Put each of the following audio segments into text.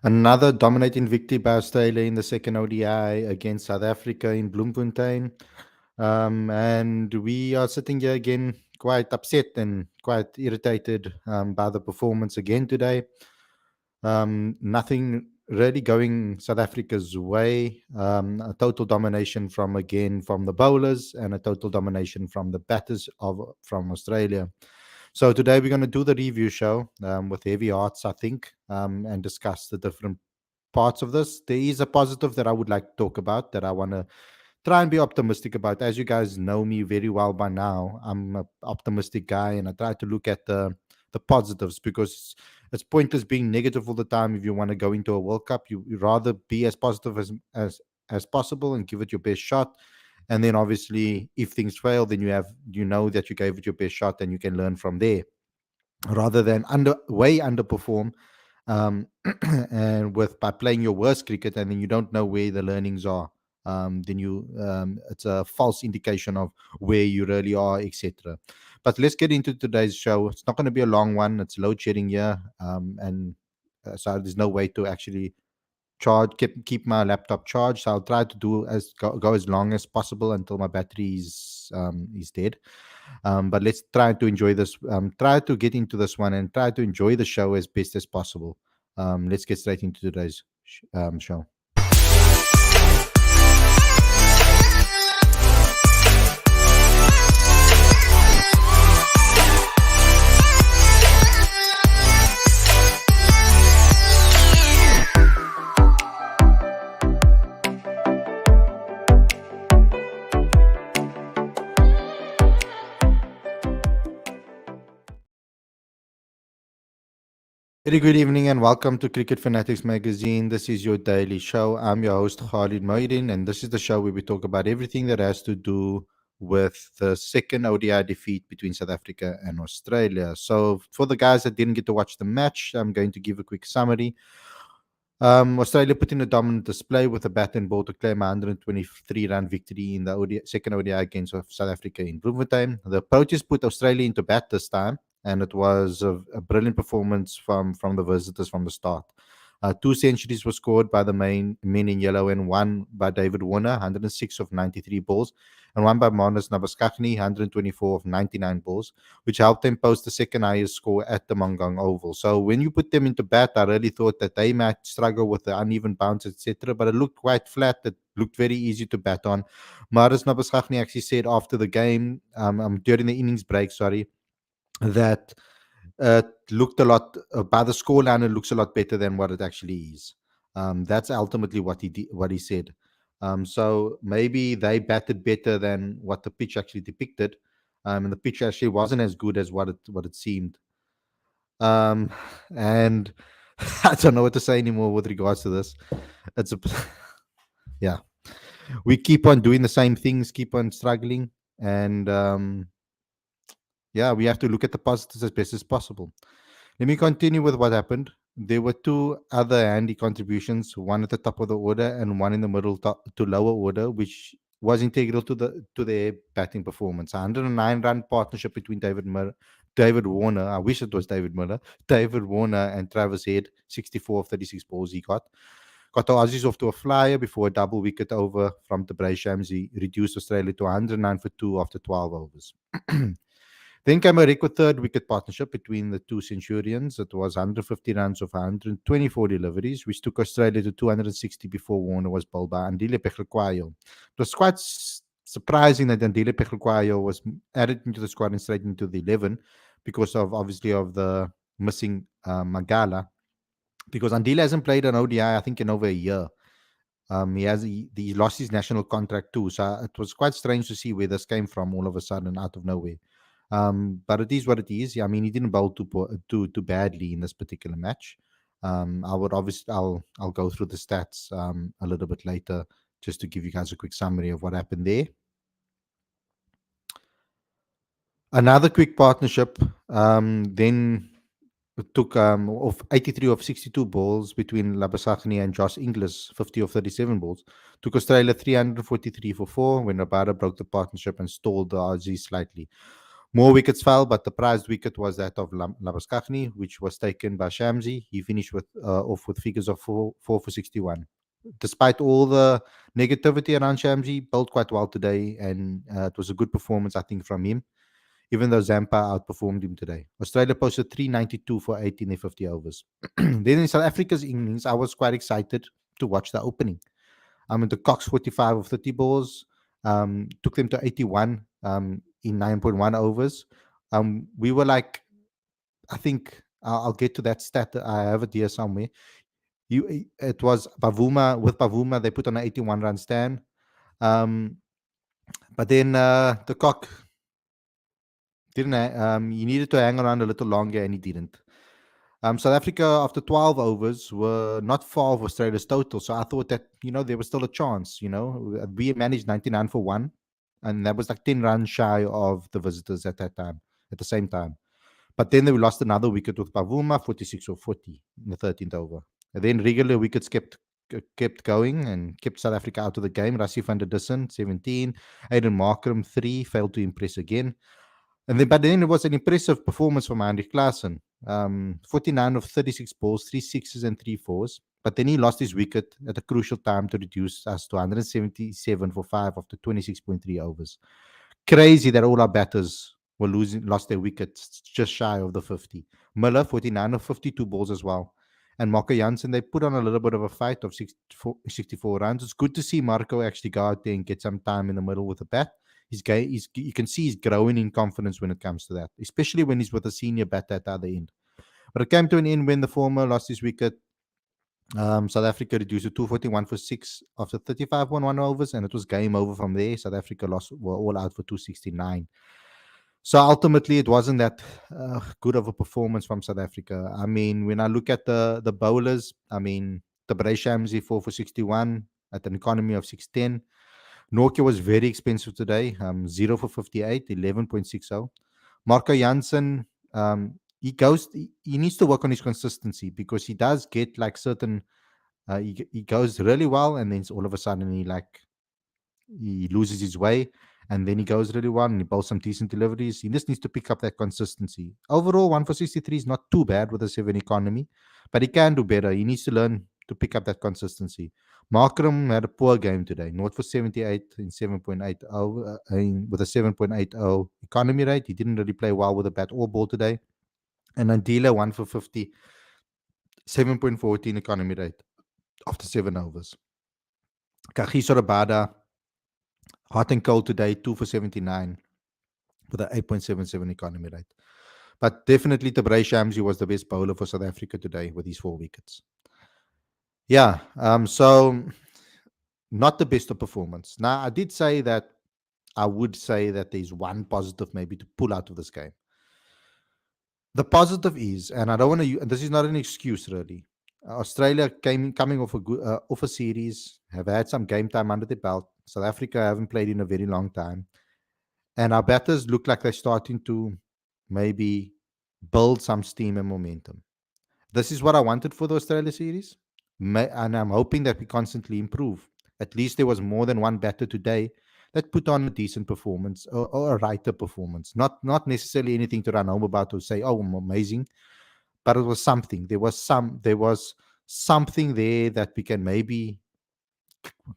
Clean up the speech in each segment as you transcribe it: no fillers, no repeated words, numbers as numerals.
Another dominating victory by Australia in the second ODI against South Africa in Bloemfontein. And we are sitting here again quite upset and quite irritated by the performance again today. Nothing really going South Africa's way. A total domination from the bowlers and a total domination from the batters from Australia. So today we're going to do the review show with heavy hearts, I think, and discuss the different parts of this. There is a positive that I would like to talk about that I want to try and be optimistic about. As you guys know me very well by now, I'm an optimistic guy, and I try to look at the positives because it's pointless being negative all the time. If you want to go into a World Cup, you rather be as positive as possible and give it your best shot. And then obviously, if things fail, then you know that you gave it your best shot, and you can learn from there rather than way underperform and with by playing your worst cricket and then you don't know where the learnings are. Then you it's a false indication of where you really are, etc. But let's get into today's show. It's not going to be a long one. It's load shedding here, and so there's no way to actually keep my laptop charged. So I'll try to go as long as possible until my battery is dead. But let's try to enjoy this. Try to get into this one and try to enjoy the show as best as possible. Let's get straight into today's show. Very good evening and welcome to Cricket Fanatics Magazine. This is your daily show. I'm your host Khalid Moedin, and this is the show where we talk about everything that has to do with the second ODI defeat between South Africa and Australia. So for the guys that didn't get to watch the match, I'm going to give a quick summary. Australia put in a dominant display with a bat and ball to claim a 123-run victory in the second ODI against South Africa in Bloemfontein. The Proteas put Australia into bat this time, and it was a brilliant performance from the visitors from the start. Two centuries were scored by the men in yellow and one by David Warner, 106 of 93 balls, and one by Marnus Nabaskagni, 124 of 99 balls, which helped them post the second highest score at the Mangang Oval. So when you put them into bat, I really thought that they might struggle with the uneven bounce, etc., but it looked quite flat. It looked very easy to bat on. Marnus Nabaskagni actually said after the game, during the innings break, that looked a lot by the scoreline. It looks a lot better than what it actually is. That's ultimately what he said. So maybe they batted better than what the pitch actually depicted, and the pitch actually wasn't as good as what it seemed. And I don't know what to say anymore with regards to this. It's a yeah. We keep on doing the same things, keep on struggling, and we have to look at the positives as best as possible. Let me continue with what happened. There were two other handy contributions, one at the top of the order and one in the middle to lower order, which was integral to their batting performance. A 109-run partnership between David Warner, I wish it was David Miller, David Warner and Travis Head, 64 of 36 balls he got the Aussies off to a flyer before a double wicket over from the Shamsi reduced Australia to 109 for 2 after 12 overs. Then came a record third wicket partnership between the two Centurions. It was 150 runs of 124 deliveries, which took Australia to 260 before Warner was bowled by Andile Pechelquayo. It was quite surprising that Andile Pechelquayo was added into the squad and straight into the 11 because of the missing Magala. Because Andile hasn't played an ODI, I think, in over a year. He lost his national contract too. So it was quite strange to see where this came from all of a sudden out of nowhere. But it is what it is. I mean, he didn't bowl too badly in this particular match. I'll go through the stats a little bit later just to give you guys a quick summary of what happened there. Another quick partnership then took of 83 of 62 balls between Labuschagne and Josh Inglis, 50 of 37 balls, took Australia 343 for 4 when Rabada broke the partnership and stalled the Aussies slightly. More wickets fell, but the prized wicket was that of Labaskachny, which was taken by Shamsi. He finished off with figures of 4 for 61. Despite all the negativity around Shamsi, bowled quite well today, and it was a good performance, I think, from him, even though Zampa outperformed him today. Australia posted 392 for 8 in their 50 overs. Then in South Africa's innings, I was quite excited to watch the opening. The Cox 45 of 30 balls took them to 81 in 9.1 overs. We were like, I think I'll get to that stat. I have it here somewhere. It was Bavuma. With Bavuma, they put on an 81 run stand. But then the Cock didn't. He needed to hang around a little longer, and he didn't. South Africa, after 12 overs, were not far of Australia's total. So I thought that, there was still a chance. We managed 99 for 1, and that was like 10 runs shy of the visitors at that time, at the same time. But then they lost another wicket with Pavuma, 46 or 40 in the 13th over. And then regular wickets kept going and kept South Africa out of the game. Rassie van der Dussen, 17. Aiden Markram, 3, failed to impress again. But then it was an impressive performance from Heinrich Klaasen. 49 of 36 balls, 3 sixes and 3 fours. But then he lost his wicket at a crucial time to reduce us to 177 for 5 after 26.3 overs. Crazy that all our batters lost their wickets just shy of the 50. Miller, 49 of 52 balls as well. And Marco Jansen, they put on a little bit of a fight of 64 runs. It's good to see Marco actually go out there and get some time in the middle with the bat. You can see he's growing in confidence when it comes to that, especially when he's with a senior batter at the other end. But it came to an end when the former lost his wicket. South Africa reduced to 241 for 6 after 35.1 overs, and it was game over from there. South Africa were all out for 269. So ultimately, it wasn't that good of a performance from South Africa. I mean, when I look at the bowlers, the Shamsi 4 for 61 at an economy of 610. Nokia was very expensive today, 0 for 58, 11.60. Marco Jansen, he needs to work on his consistency because he does get like certain, he goes really well and then all of a sudden he loses his way and then he goes really well and he bowls some decent deliveries. He just needs to pick up that consistency. Overall, 1 for 63 is not too bad with a 7 economy, but he can do better. He needs to learn to pick up that consistency. Markram had a poor game today, not for 78 in 7.80 with a 7.80 economy rate. He didn't really play well with a bat or ball today. And Andila 1 for 50, 7.14 economy rate after 7 overs. Kagiso Rabada, hot and cold today, 2 for 79 with an 8.77 economy rate. But definitely Shamsi was the best bowler for South Africa today with his 4 wickets. Yeah, so not the best of performance. Now, I would say that there's one positive maybe to pull out of this game. The positive is, and I don't want to, and this is not an excuse really. Australia coming off a series, have had some game time under their belt. South Africa haven't played in a very long time. And our batters look like they're starting to maybe build some steam and momentum. This is what I wanted for the Australia series. And I'm hoping that we constantly improve. At least there was more than one batter today that put on a decent performance or a writer performance. Not necessarily anything to run home about or say, oh, I'm amazing. But it was something. There was something there that we can maybe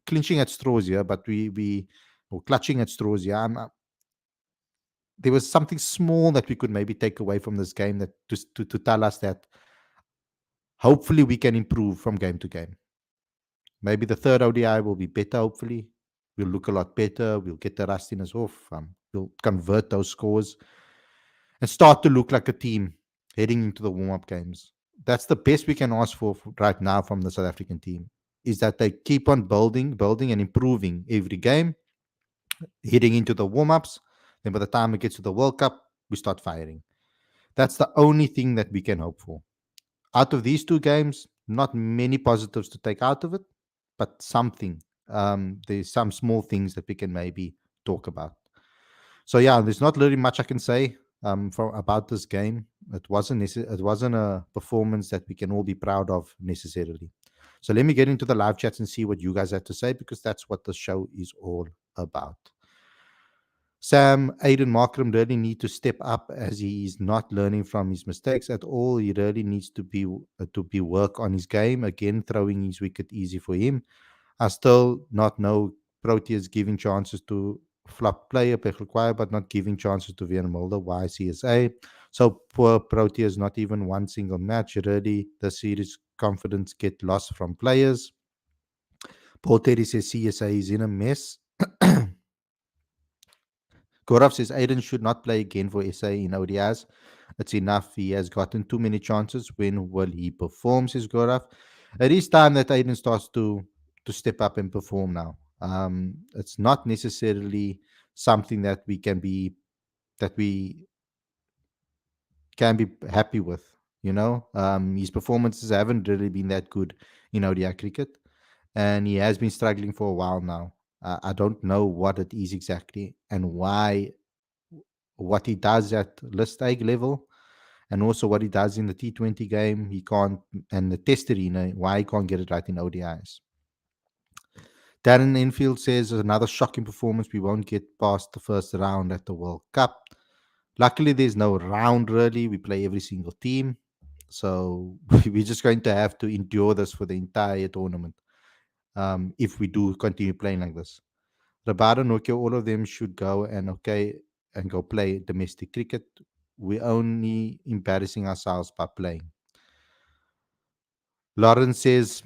clinching at straws here, but we or clutching at straws here. There was something small that we could maybe take away from this game that to tell us that hopefully we can improve from game to game. Maybe the third ODI will be better, hopefully. We'll look a lot better. We'll get the rustiness off. We'll convert those scores and start to look like a team heading into the warm-up games. That's the best we can ask for right now from the South African team, is that they keep on building and improving every game, heading into the warm-ups. Then by the time it gets to the World Cup, we start firing. That's the only thing that we can hope for. Out of these 2 games, not many positives to take out of it, but something. There's some small things that we can maybe talk about. So yeah, there's not really much I can say about this game. It wasn't a performance that we can all be proud of necessarily. So let me get into the live chats and see what you guys have to say, because that's what the show is all about. Sam, Aiden Markram really need to step up as he is not learning from his mistakes at all. He really needs to be work on his game again, throwing his wicket easy for him. I still not know Proteas giving chances to flop player required, but not giving chances to Van Mulder. Why CSA? So poor Proteas, not even one single match. Really, the series confidence get lost from players. Paul Terry says CSA is in a mess. Gaurav says Aiden should not play again for SA in ODIs. It's enough. He has gotten too many chances. When will he perform? Says Gaurav. It is time that Aiden starts to step up and perform now. It's not necessarily something that we can be happy with. His performances haven't really been that good in ODI cricket, and he has been struggling for a while now. I don't know what it is exactly and why what he does at list egg level and also what he does in the T20 game. He can't, and the test arena, why he can't get it right in ODIs. Darren Enfield says another shocking performance. We won't get past the first round at the World Cup. Luckily, there's no round really. We play every single team. So we're just going to have to endure this for the entire tournament if we do continue playing like this. Rabada, Nokia, all of them should go and go play domestic cricket. We're only embarrassing ourselves by playing. Lawrence says,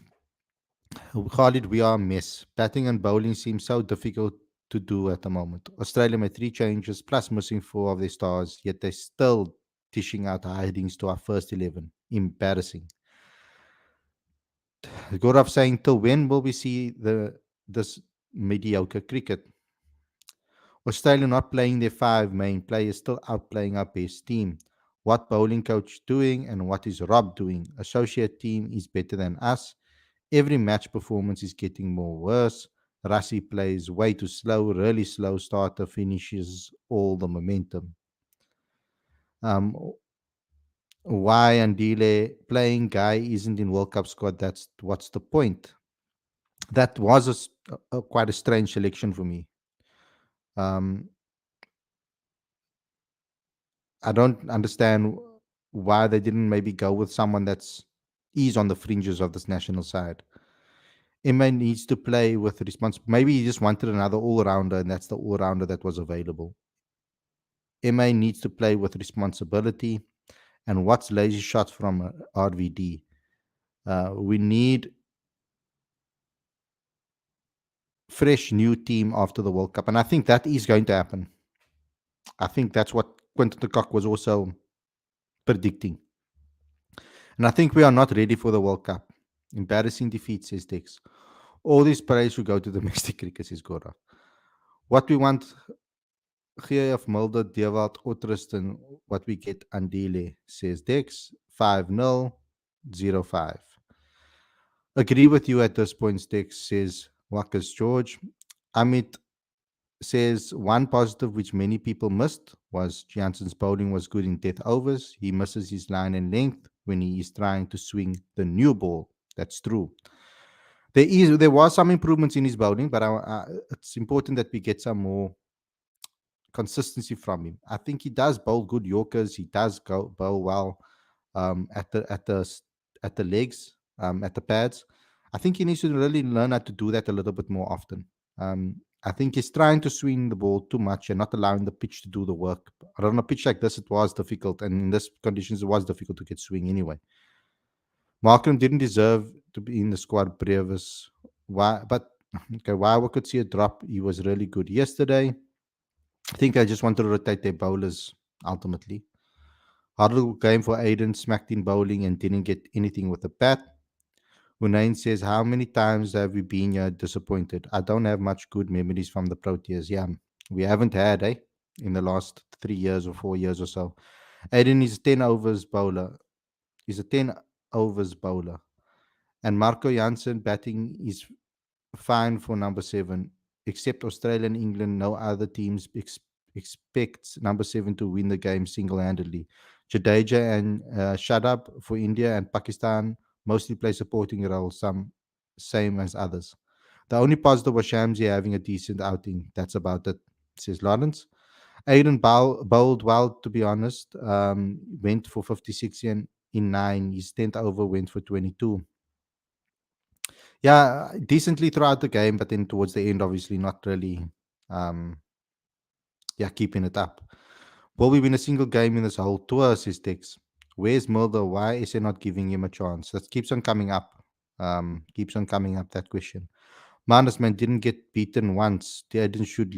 Khalid, we are a mess. Batting and bowling seem so difficult to do at the moment. Australia made 3 changes plus missing 4 of their stars, yet they're still dishing out hidings to our first 11. Embarrassing. Gaurav saying, till when will we see this mediocre cricket? Australia not playing their 5 main players, still outplaying our best team. What bowling coach doing and what is Rob doing? Associate team is better than us. Every match performance is getting more worse. Rassi plays way too slow, really slow starter, finishes all the momentum. Um, why Andile playing guy isn't in World Cup squad? That's what's the point? That was quite a strange selection for me. Um, I don't understand why they didn't maybe go with someone that's ease on the fringes of this national side. Emma needs to play with response. Maybe he just wanted another all rounder, and that's the all rounder that was available. Emma needs to play with responsibility. And what's lazy shots from RVD? We need fresh new team after the World Cup, and I think that is going to happen. I think that's what Quentin de Kock was also predicting. And I think we are not ready for the World Cup. Embarrassing defeat, says Dex. All this praise should go to domestic cricket, says Gora. What we want here of Mulder, Dewald, or Tristan, what we get Andile, says Dex. 5-0, 0-5. Agree with you at this point, Dex, says Wackers George. Amit says one positive which many people missed was Jansen's bowling was good in death overs. He misses his line and length when he is trying to swing the new ball. That's true. There was some improvements in his bowling, but it's important that we get some more consistency from him. I think he does bowl good Yorkers. He does go bowl well at the legs, at the pads. I think he needs to really learn how to do that a little bit more often. I think he's trying to swing the ball too much and not allowing the pitch to do the work. But on a pitch like this, it was difficult, and in this conditions, it was difficult to get swing anyway. Markham didn't deserve to be in the squad. Brevis, why? But okay, why we could see a drop? He was really good yesterday. I think I just want to rotate their bowlers ultimately. Horrible game for Aiden, smacked in bowling and didn't get anything with the bat. Hunain says, how many times have we been here disappointed? I don't have much good memories from the Proteas. Yeah, we haven't had, in the last 3 years or 4 years or so. Aiden is a 10 overs bowler. He's a 10 overs bowler. And Marco Janssen batting is fine for number 7. Except Australia and England, no other teams expect number 7 to win the game single-handedly. Jadeja and Shadab for India and Pakistan mostly play supporting roles, some same as others. The only positive was Shamsi having a decent outing. That's about it, says Lawrence. bowled well, to be honest. Went for 56 in nine. His 10th over went for 22. Yeah, decently throughout the game, but then towards the end, obviously not really, um, yeah, keeping it up. Will we win a single game in this whole tour, says Tex? Where's Mulder? Why is he not giving him a chance? That keeps on coming up. Keeps on coming up, that question. Manusman didn't get beaten once. The Aiden should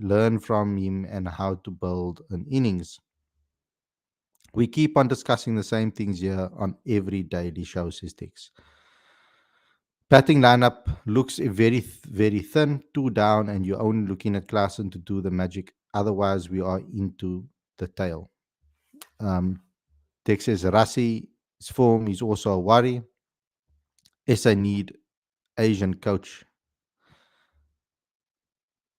learn from him and how to build an innings. We keep on discussing the same things here on every daily show, says Tex. Batting lineup looks very thin, two down, and you're only looking at Klassen to do the magic. Otherwise, we are into the tail. Um, Tex says Rassi's form is also a worry. SA need Asian coach.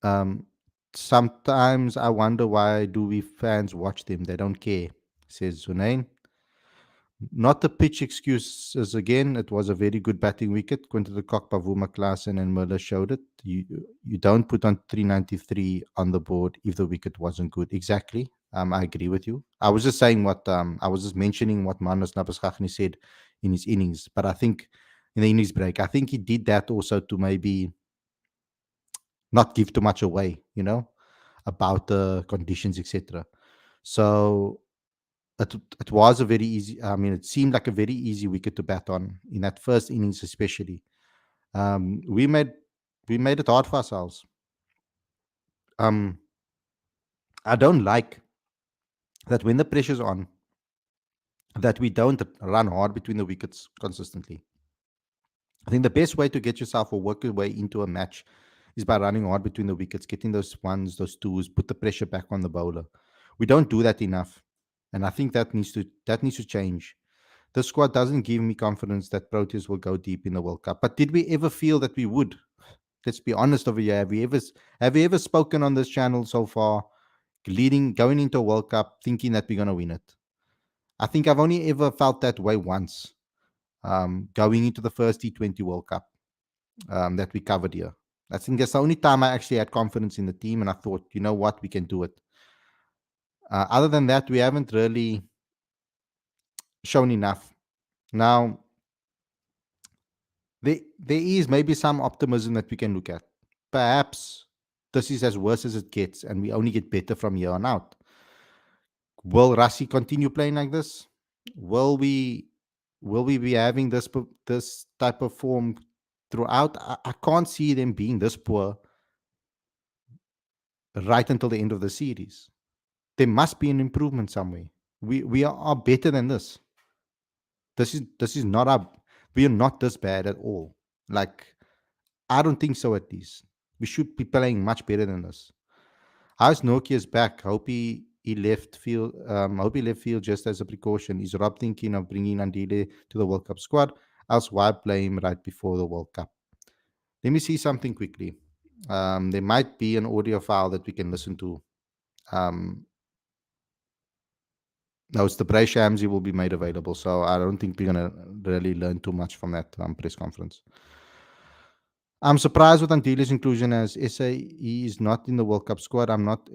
Um, Sometimes I wonder why do we fans watch them? They don't care, says Zunain. Not the pitch excuses again. It was a very good batting wicket. Quinton de Kock, Pavuma, Klaasen, and Muller showed it. You don't put on 393 on the board if the wicket wasn't good. Exactly. I agree with you. I was just saying what I was just mentioning what Manus Nabaskachni said in his innings. But I think in the innings break, I think he did that also to maybe not give too much away, about the conditions, etc. So it was a very easy. I mean, it seemed like a very easy wicket to bat on in that first innings, especially. Um, we made we made it hard for ourselves. Um, I don't like that when the pressure's on, that we don't run hard between the wickets consistently. I think the best way to get yourself or work your way into a match is by running hard between the wickets, getting those ones, those twos, put the pressure back on the bowler. We don't do that enough, and I think that needs to change. The squad doesn't give me confidence that Proteas will go deep in the World Cup. But did we ever feel that we would? Let's be honest over here. Have we ever spoken on this channel so far, going into a World Cup, thinking that we're gonna win it? I think I've only ever felt that way once, going into the first T20 World Cup that we covered here. I think that's the only time I actually had confidence in the team, and I thought, you know what, we can do it. Other than that, we haven't really shown enough. Now, there is maybe some optimism that we can look at. Perhaps this is as worse as it gets, and we only get better from here on out. Will Rassi continue playing like this? Will we be having this type of form throughout? I can't see them being this poor right until the end of the series. There must be an improvement somewhere. We are better than this. This is not our. We are not this bad at all. Like, I don't think so. At least we should be playing much better than this. How's Nokia's back? Hope he left field. Hope he left field just as a precaution. Is Rob thinking of bringing Andile to the World Cup squad? Else why play him right before the World Cup? Let me see something quickly. There might be an audio file that we can listen to. No, it's the Bray Shamsi will be made available, so I don't think we're gonna really learn too much from that press conference. I'm surprised with Antile's inclusion as SA. He is not in the World Cup squad. I'm not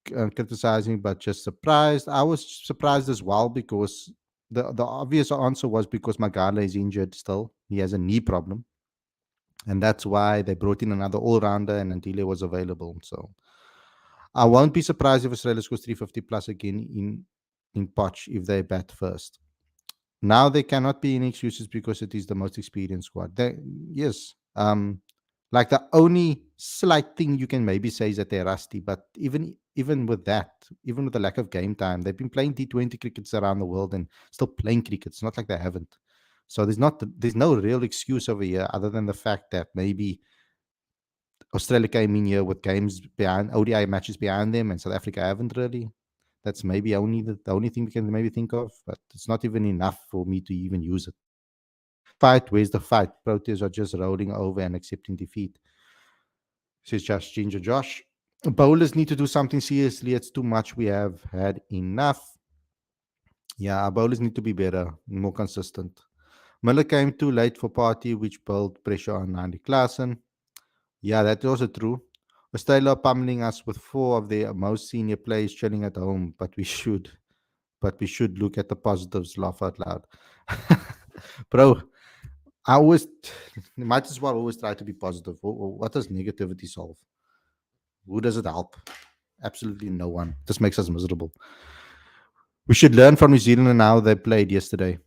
criticizing, but just surprised. I was surprised as well because the obvious answer was because Magala is injured still. He has a knee problem, and that's why they brought in another all rounder, and Antile was available. So I won't be surprised if Australia scores 350 plus again in Poch if they bat first. Now there cannot be any excuses because it is the most experienced squad. Yes, like the only slight thing you can maybe say is that they're rusty, but even with that, even with the lack of game time, they've been playing T20 crickets around the world and still playing cricket. It's not like they haven't. So there's no real excuse over here other than the fact that maybe Australia came in here with games behind ODI matches behind them, and South Africa haven't really. That's maybe the only thing we can maybe think of, but it's not even enough for me to even use it. Fight, where's the fight? Proteas are just rolling over and accepting defeat, says Josh Ginger Josh. Bowlers need to do something seriously. It's too much. We have had enough. Yeah, our bowlers need to be better, more consistent. Miller came too late for party, which built pressure on Andy Klaasen. Yeah, that's also true. Australia are pummeling us with four of their most senior players chilling at home, but we should look at the positives, laugh out loud. Bro, I always might as well always try to be positive. What does negativity solve? Who does it help? Absolutely no one. This makes us miserable. We should learn from New Zealand and how they played yesterday.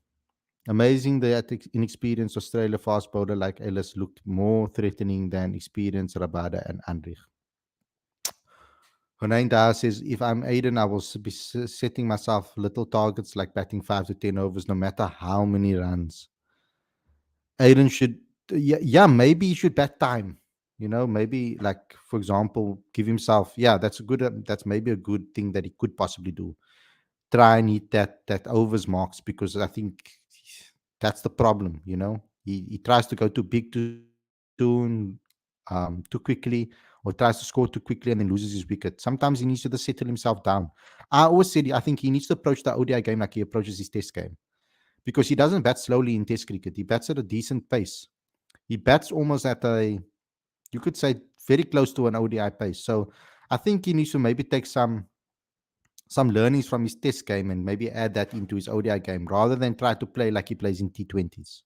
Amazing that inexperienced Australia fast bowler like Ellis looked more threatening than experienced Rabada and Andrich. Hunain Dar says, if I'm Aiden, I will be setting myself little targets like batting 5 to 10 overs, no matter how many runs. Aiden should, yeah, maybe he should bet time. Maybe like, for example, give himself, yeah, that's maybe a good thing that he could possibly do. Try and hit that overs marks, because I think that's the problem. He tries to go too big too soon, too quickly, or tries to score too quickly and then loses his wicket. Sometimes he needs to just settle himself down. I always said I think he needs to approach the ODI game like he approaches his test game, because he doesn't bat slowly in test cricket. He bats at a decent pace. He bats almost at you could say, very close to an ODI pace. So I think he needs to maybe take some learnings from his test game and maybe add that into his ODI game rather than try to play like he plays in T20s.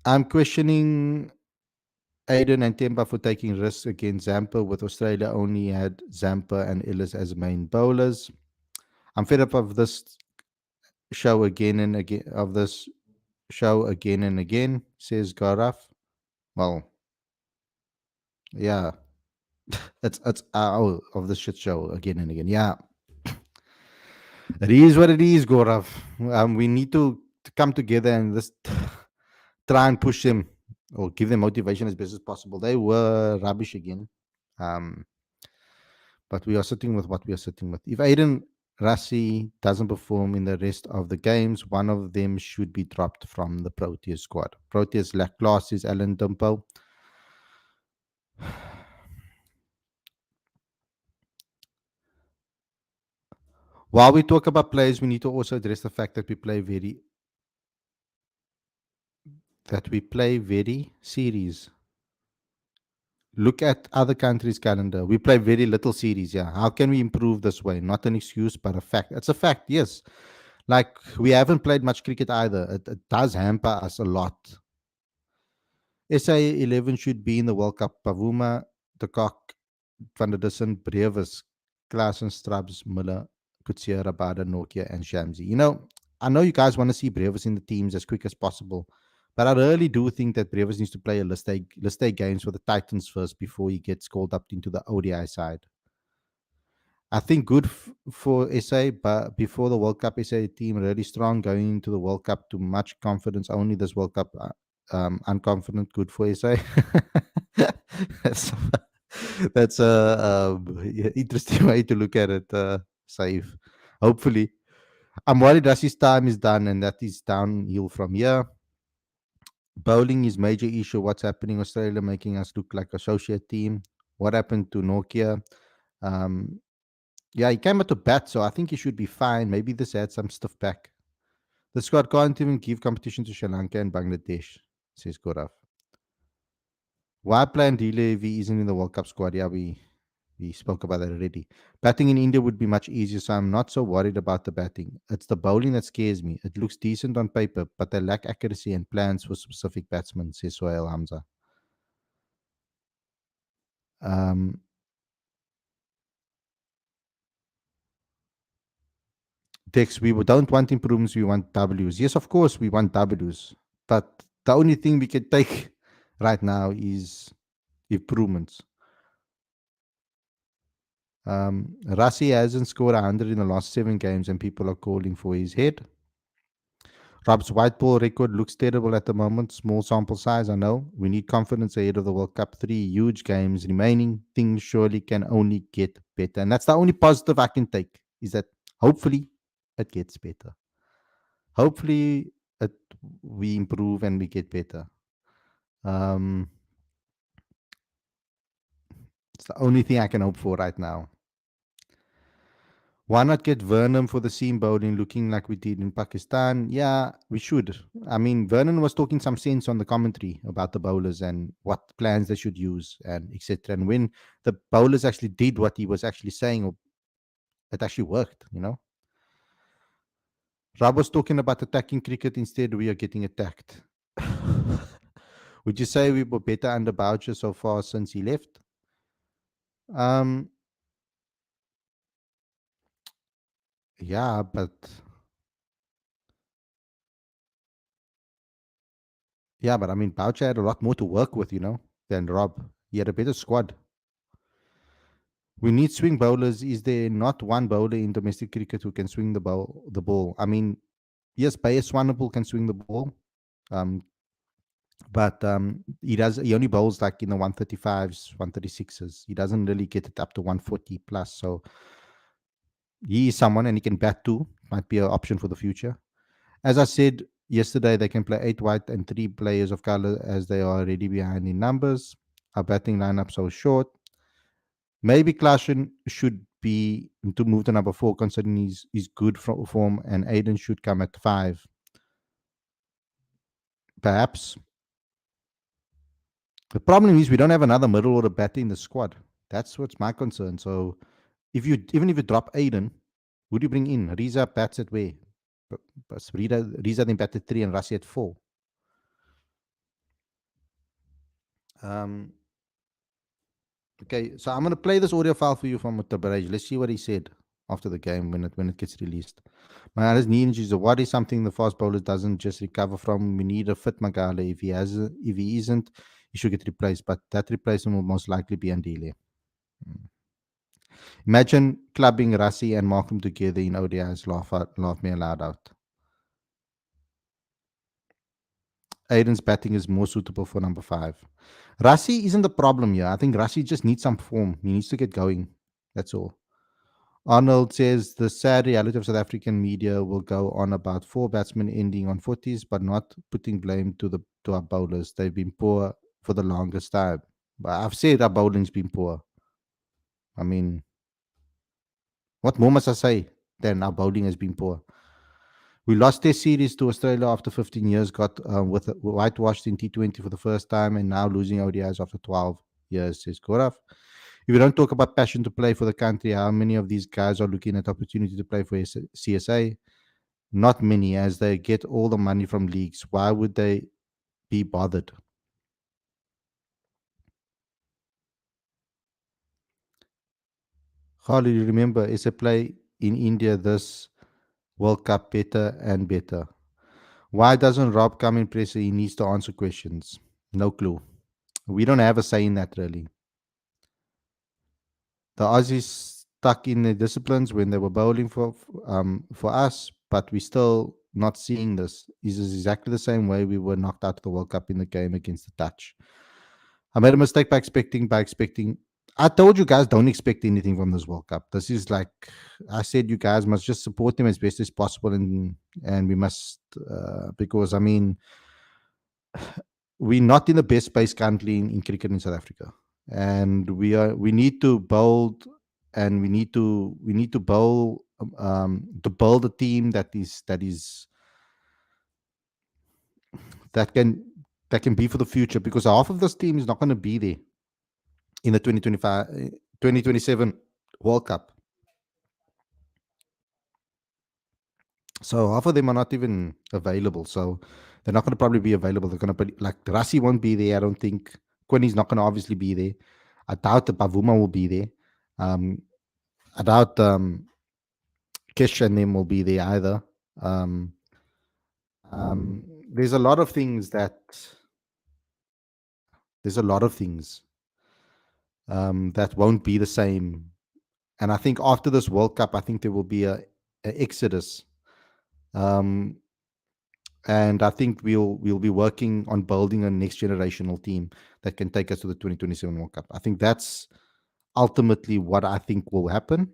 I'm questioning Aiden and Temba for taking risks against Zampa, with Australia only had Zampa and Ellis as main bowlers. I'm fed up of this show again and again, says Gaurav. Well, yeah, it's of this shit show again and again. Yeah, it is what it is, Gaurav. We need to come together and just try and push them or give them motivation as best as possible. They were rubbish again. Um, but we are sitting with what we are sitting with. If Aiden Rassi doesn't perform in the rest of the games, one of them should be dropped from the Proteas squad. Proteas lack class is Alan Dumpo. While we talk about players, we need to also address the fact that we play very series. Look at other countries' calendar. We play very little series. Yeah, how can we improve this way? Not an excuse, but a fact. It's a fact. Yes, like we haven't played much cricket either. It does hamper us a lot. SA 11 should be in the World Cup. Pavuma, De Kock, Van der Dussen, Brevis, Klaassen, Strabs, Muller, Kutsia, Rabada, Nokia, and Shamsi. I know you guys want to see Brevis in the teams as quick as possible, but I really do think that Brevis needs to play a list A games for the Titans first before he gets called up into the ODI side. I think good for SA, but before the World Cup, SA team really strong going into the World Cup. Too much confidence. Only this World Cup, unconfident. Good for SA. that's that's a interesting way to look at it, Saif. Hopefully, I'm worried Rassi's time is done and that is downhill from here. Bowling is major issue. What's happening? Australia making us look like associate team. What happened to Nokia? Um, Yeah, he came out to bat, so I think he should be fine. Maybe this adds some stuff back. The squad can't even give competition to Sri Lanka and Bangladesh, says Gaurav. Why plan delay if he isn't in the World Cup squad? Yeah, we spoke about that already. Batting in India would be much easier, so I'm not so worried about the batting. It's the bowling that scares me. It looks decent on paper, but they lack accuracy and plans for specific batsmen, says Sohail Hamza. Um, Dex, we don't want improvements, we want Ws. Yes, of course, we want Ws. But the only thing we can take right now is improvements. Rassi hasn't scored 100 in the last 7 games, and people are calling for his head. Rob's white ball record looks terrible at the moment. Small sample size, I know. We need confidence ahead of the World Cup. 3 huge games remaining. Things surely can only get better. And that's the only positive I can take, is that hopefully it gets better. Hopefully it, we improve and we get better. Um, it's the only thing I can hope for right now. Why not get Vernon for the seam bowling, looking like we did in Pakistan? Yeah, we should. I mean, Vernon was talking some sense on the commentary about the bowlers and what plans they should use and etc. And when the bowlers actually did what he was actually saying, it actually worked. Rob was talking about attacking cricket. Instead, we are getting attacked. Would you say we were better under Boucher so far since he left? Um, yeah, but I mean, Boucher had a lot more to work with, than Rob. He had a better squad. We need swing bowlers. Is there not one bowler in domestic cricket who can swing the ball? I mean, yes, Bayes Swanepoel can swing the ball, um, but he only bowls like in the 135s, 136s. He doesn't really get it up to 140 plus. So he is someone, and he can bat too. Might be an option for the future. As I said yesterday, they can play 8 white and 3 players of color as they are already behind in numbers. Our batting lineup so short. Maybe Klassen should be to move to number 4, considering he's good form, and Aiden should come at 5. Perhaps. The problem is we don't have another middle order batter in the squad. That's what's my concern. So even if you drop Aiden, would you bring in Riza bats at where? Riza then bat at 3 and Rassi at 4. Um, okay, so I'm gonna play this audio file for you from Tabaraj. Let's see what he said after the game when it gets released. Man, his knee injuries are what is something the fast bowler doesn't just recover from. We need a fit Magala. If he isn't, he should get replaced. But that replacement will most likely be Andile. Imagine clubbing Rassi and Malcolm together in ODIs. Laugh me aloud out. Aiden's batting is more suitable for number 5. Rassi isn't the problem here. I think Rassi just needs some form. He needs to get going. That's all. Arnold says the sad reality of South African media will go on about 4 batsmen ending on 40s, but not putting blame to our bowlers. They've been poor for the longest time. But I've said our bowling's been poor. I mean, what more must I say than our bowling has been poor? We lost Test series to Australia after 15 years, got whitewashed in T20 for the first time, and now losing ODIs after 12 years, says Gaurav. If you don't talk about passion to play for the country, how many of these guys are looking at opportunity to play for CSA? Not many, as they get all the money from leagues. Why would they be bothered? How do you remember SA play in India this World Cup better and better? Why doesn't Rob come in pressure? He needs to answer questions. No clue. We don't have a say in that really. The Aussies stuck in the disciplines when they were bowling for us, but we still not seeing this. This is exactly the same way we were knocked out of the World Cup in the game against the Dutch. I made a mistake by expecting. I told you guys don't expect anything from this World Cup. This is like I said, you guys must just support them as best as possible, and we must because I mean we're not in the best space currently in cricket in South Africa, and we need to build and we need to build to build a team that can that can be for the future, because half of this team is not going to be there in the 2027 World Cup. So half of them are not even available. So they're not going to probably be available. They're going to be like Rassi won't be there. I don't think Quinny's not going to obviously be there. I doubt that Pavuma will be there. Um, I doubt Kish and them will be there either. Um, there's a lot of things that won't be the same. And I think after this World Cup, I think there will be a exodus. Um, and I think we'll be working on building a next generational team that can take us to the 2027 World Cup. I think that's ultimately what I think will happen.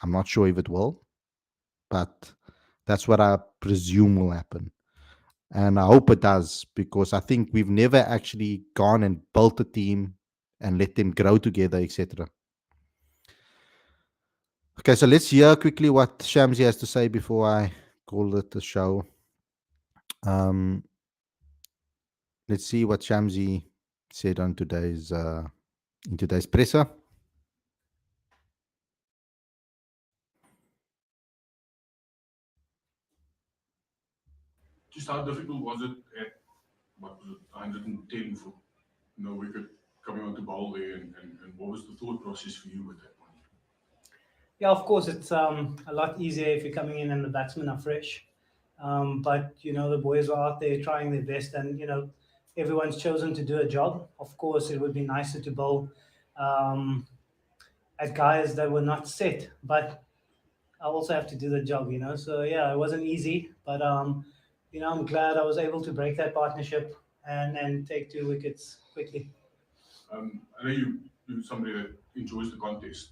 I'm not sure if it will, but that's what I presume will happen. And I hope it does, because I think we've never actually gone and built a team and let them grow together, etc. Okay, so let's hear quickly what Shamsi has to say before I call it the show. Um, let's see what Shamsi said on today's in today's presser. Just how difficult was it at what was it 110 for no wicket coming onto bowl there, and what was the thought process for you at that point? Yeah, of course, it's a lot easier if you're coming in and the batsmen are fresh. But the boys are out there trying their best, and everyone's chosen to do a job. Of course, it would be nicer to bowl um, at guys that were not set, but I also have to do the job. So yeah, it wasn't easy, but I'm glad I was able to break that partnership and take 2 wickets quickly. I know you're somebody that enjoys the contest.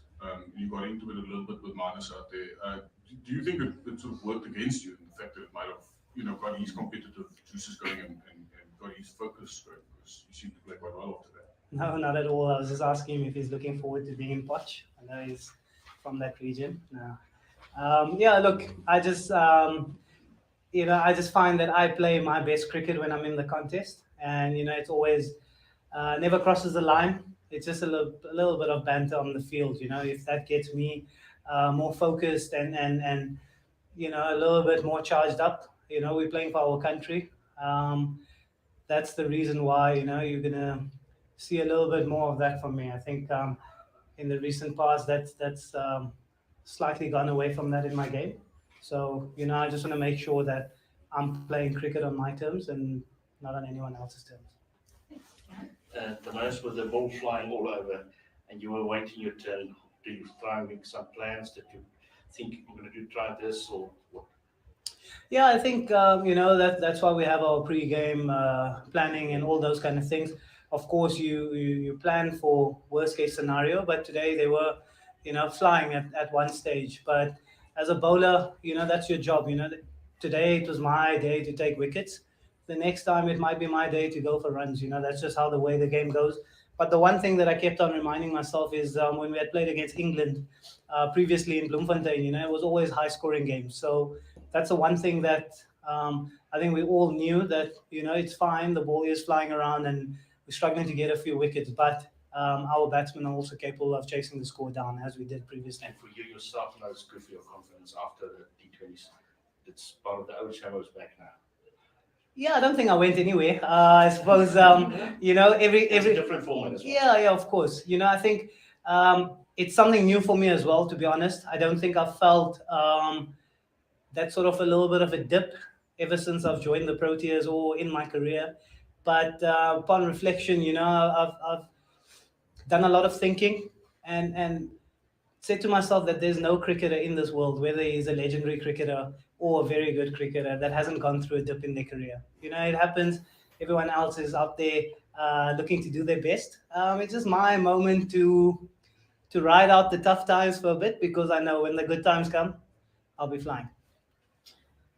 You got into it a little bit with Manus out there. Do you think it sort of worked against you in the fact that it might have got his competitive juices going and got his focus going, because you seemed to play quite well after that? No, not at all. I was just asking him if he's looking forward to being in Poch. I know he's from that region. No. Yeah, look, I just find that I play my best cricket when I'm in the contest, and it's always never crosses the line. It's just a little bit of banter on the field. If that gets me more focused and a little bit more charged up. We're playing for our country. That's the reason why you're gonna see a little bit more of that from me. I think in the recent past that's slightly gone away from that in my game. So I just want to make sure that I'm playing cricket on my terms and not on anyone else's terms. The most with the ball flying all over, and you were waiting your turn. Do you try and make some plans that you think you're going to do? Try this or what? Yeah, I think that's why we have our pre-game planning and all those kind of things. Of course, you plan for worst case scenario, but today they were flying at one stage. But as a bowler, that's your job. Today it was my day to take wickets. The next time it might be my day to go for runs. That's just how the way the game goes. But the one thing that I kept on reminding myself is when we had played against England previously in Bloemfontein, it was always high scoring games. So that's the one thing that I think we all knew that it's fine. The ball is flying around and we're struggling to get a few wickets, but our batsmen are also capable of chasing the score down as we did previously. And for you yourself, it's good for your confidence after the T20s. It's part of the old shadows back now. Yeah, I don't think I went anywhere. I suppose every It's a every different format as well. yeah, of course. I think it's something new for me as well. To be honest, I don't think I've felt that sort of a little bit of a dip ever since I've joined the Proteas or in my career. But upon reflection, I've done a lot of thinking and said to myself that there's no cricketer in this world, whether he's a legendary cricketer or a very good cricketer, that hasn't gone through a dip in their career. It happens. Everyone else is out there looking to do their best. It's just my moment to ride out the tough times for a bit because I know when the good times come, I'll be flying.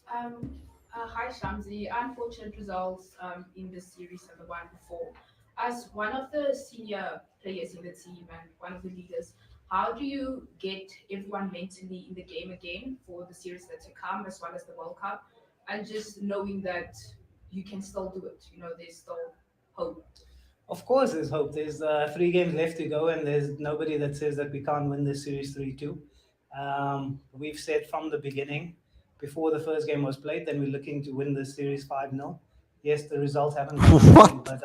Hi Shamsi, unfortunate results in this series and the one before. As one of the senior players in the team and one of the leaders, how do you get everyone mentally in the game again for the series that to come, as well as the World Cup, and just knowing that you can still do it? There's still hope. Of course, there's hope. There's 3 games left to go, and there's nobody that says that we can't win this series 3-2. We've said from the beginning, before the first game was played, then we're looking to win this series 5-0. Yes, the results haven't gone our way, What? but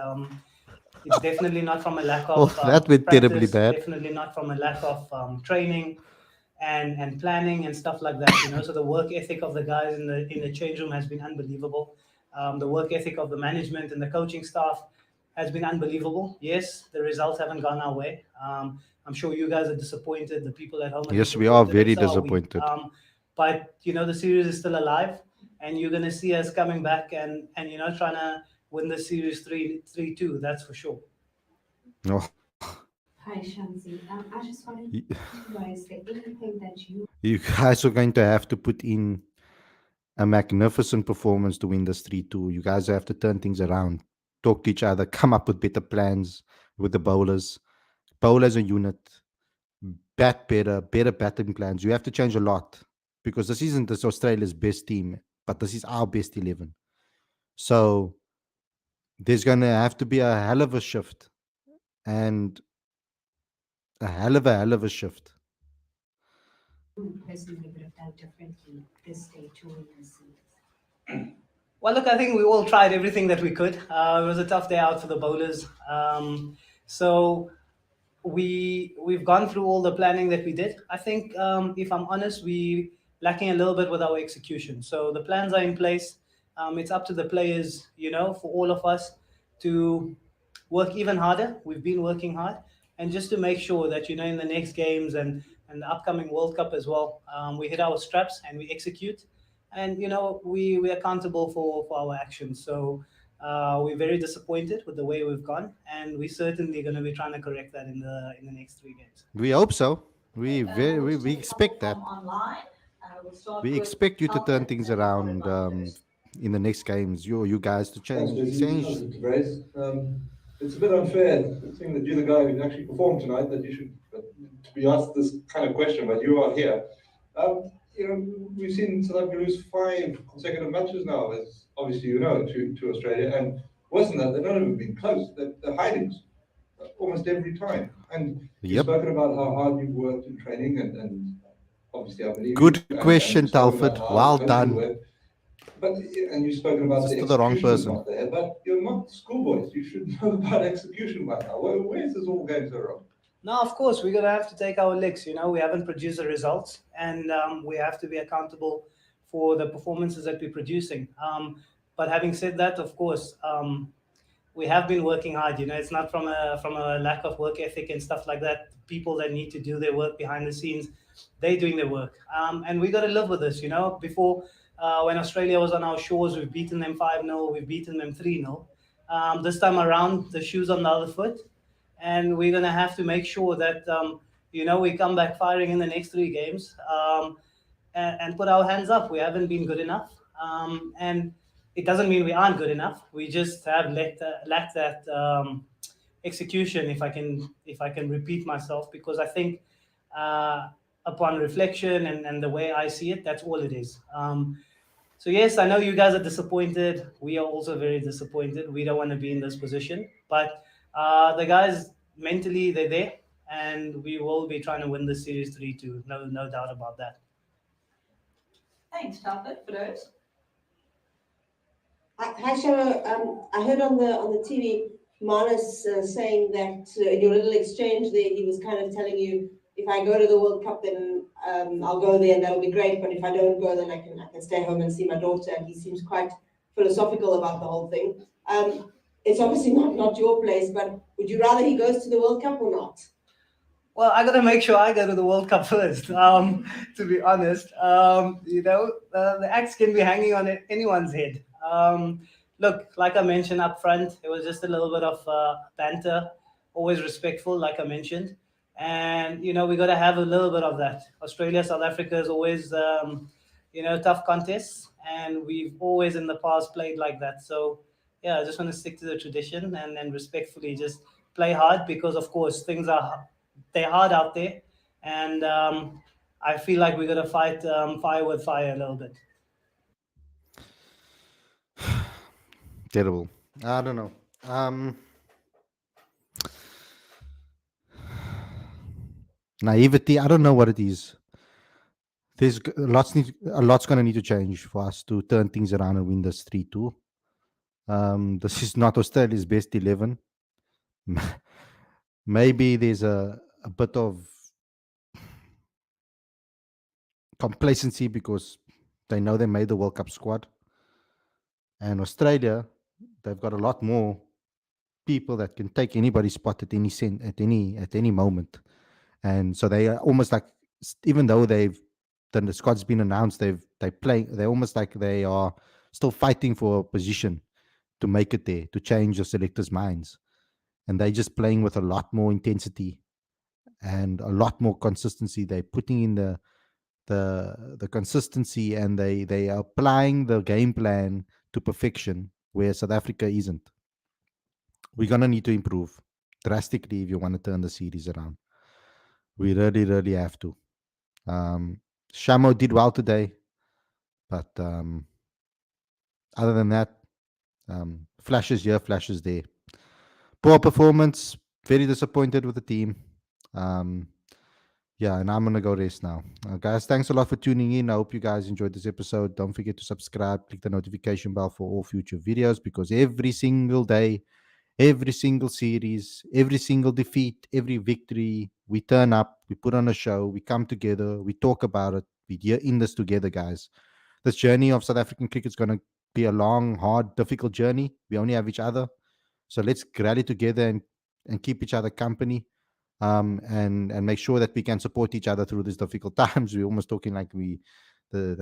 it's definitely not from a lack Oh, of that went terribly practice, bad. definitely not from a lack of training and planning and stuff like that. So the work ethic of the guys in the change room has been unbelievable. The work ethic of the management and the coaching staff has been unbelievable. Yes, the results haven't gone our way. I'm sure you guys are disappointed. The people at home are Yes, we are disappointed, and very so are we. disappointed. But the series is still alive, and you're gonna see us coming back and trying to win the series 3-2. That's for sure. Oh, Hi, Shamsi. I just wanted y- to know, is there anything that you you guys are going to have to put in a magnificent performance to win this 3-2. You guys have to turn things around, talk to each other, come up with better plans with the bowlers. Bowl as a unit, better batting plans. You have to change a lot because this isn't this Australia's best team, but this is our best 11. So there's going to have to be a hell of a shift and a hell of a shift. Personally would have done differently this day to win the series? Well, look, I think we all tried everything that we could. It was a tough day out for the bowlers. So we've gone through all the planning that we did. I think, if I'm honest, we lacking a little bit with our execution. So the plans are in place. It's up to the players, for all of us to work even harder. We've been working hard, and just to make sure that in the next games and the upcoming World Cup as well, we hit our straps and we execute, and we're accountable for our actions. So we're very disappointed with the way we've gone, and we're certainly going to be trying to correct that in the next 3 games. We hope so. We Okay, very we'll we take a expect couple that. from online. We'll start We with expect you to turn Alfred things and around Robert first. in the next games. You guys to Thanks, change. Lizzie. Mr. Grace. It's a bit unfair, seeing that you're the guy who actually performed tonight, that you should to be asked this kind of question, but you are here. We've seen South Africa lose 5 consecutive matches now, as obviously to Australia, and worse than that, they've not even been close. They're hiding almost every time. And you've Yep. spoken about how hard you've worked in training, and obviously I believe Good you, question, you've spoken about Talford. how Well close you done. work. But and you've spoken about Just the to the wrong execution is person. not there. But you're not schoolboys. You should know about execution by now. Where is this all going so wrong? No, of course, we're going to have to take our licks. We haven't produced the results, and we have to be accountable for the performances that we're producing. But having said that, of course, we have been working hard. It's not from a lack of work ethic and stuff like that. People that need to do their work behind the scenes, they're doing their work, and we got to live with this. Before, when Australia was on our shores, we've beaten them 5-0, we've beaten them 3-0. This time around, the shoe's on the other foot, and we're going to have to make sure that we come back firing in the next 3 games, and put our hands up. We haven't been good enough, and it doesn't mean we aren't good enough. We just have lacked that execution. If I can repeat myself, because I think, upon reflection and the way I see it, that's all it is. So yes, I know you guys are disappointed. We are also very disappointed. We don't want to be in this position, but the guys mentally they're there, and we will be trying to win the series 3-2. No doubt about that. Thanks, Alfred, for those. Hi, Shara. I heard on the TV Manus saying that in your little exchange there, he was kind of telling you, if I go to the World Cup, then I'll go there and that'll be great. But if I don't go, then I can stay home and see my daughter. And he seems quite philosophical about the whole thing. It's obviously not your place, but would you rather he goes to the World Cup or not? Well, I got to make sure I go to the World Cup first. To be honest, the axe can be hanging on anyone's head. Look, like I mentioned up front, it was just a little bit of banter, always respectful, like I mentioned. And, we got to have a little bit of that. Australia, South Africa is always, tough contests. And we've always in the past played like that. So, yeah, I just want to stick to the tradition and respectfully just play hard, because, of course, they're hard out there. And I feel like we're going to fight fire with fire a little bit. Terrible. I don't know. Naivety. I don't know what it is. There's a lot's going to need to change for us to turn things around and win this 3-2. This is not Australia's best 11. Maybe there's a bit of complacency because they know they made the World Cup squad. And Australia, they've got a lot more people that can take anybody's spot at any moment. And so they are almost like, even though the squad's been announced, they're almost like they are still fighting for a position to make it there, to change the selectors' minds. And they're just playing with a lot more intensity and a lot more consistency. They're putting in the consistency, and they are applying the game plan to perfection, where South Africa isn't. We're going to need to improve drastically if you want to turn the series around. We really, really have to. Shamo did well today, but other than that, flashes here, flashes there. Poor performance. Very disappointed with the team. Yeah, and I'm gonna go rest now. Guys, thanks a lot for tuning in. I hope you guys enjoyed this episode. Don't forget to subscribe, click the notification bell for all future videos, because every single day, every single series, every single defeat, every victory, we turn up, we put on a show, we come together, we talk about it, we're in this together, guys. This journey of South African cricket is going to be a long, hard, difficult journey. We only have each other. So let's rally together and keep each other company, and make sure that we can support each other through these difficult times. We're almost talking like we're in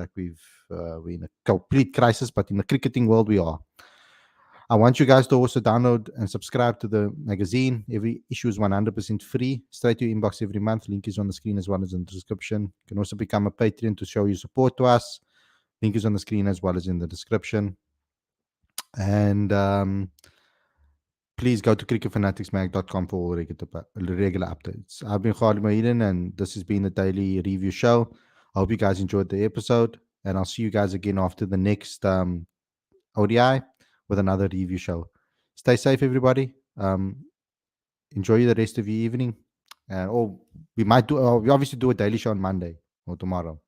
a complete crisis, but in the cricketing world we are. I want you guys to also download and subscribe to the magazine. Every issue is 100% free, straight to your inbox every month. Link is on the screen as well as in the description. You can also become a Patreon to show your support to us. Link is on the screen as well as in the description. And please go to cricketfanaticsmag.com for all regular updates. I've been Khalid Mahidin, and this has been the Daily Review Show. I hope you guys enjoyed the episode, and I'll see you guys again after the next ODI with another review show. Stay safe, everybody. Enjoy the rest of your evening. Or we might do, we obviously do a daily show on Monday or tomorrow.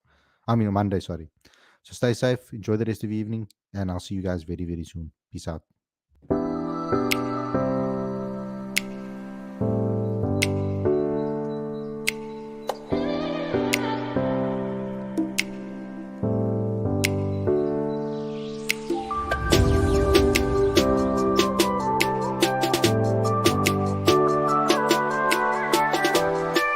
On Monday, sorry. So stay safe, enjoy the rest of your evening, and I'll see you guys very, very soon. Peace out.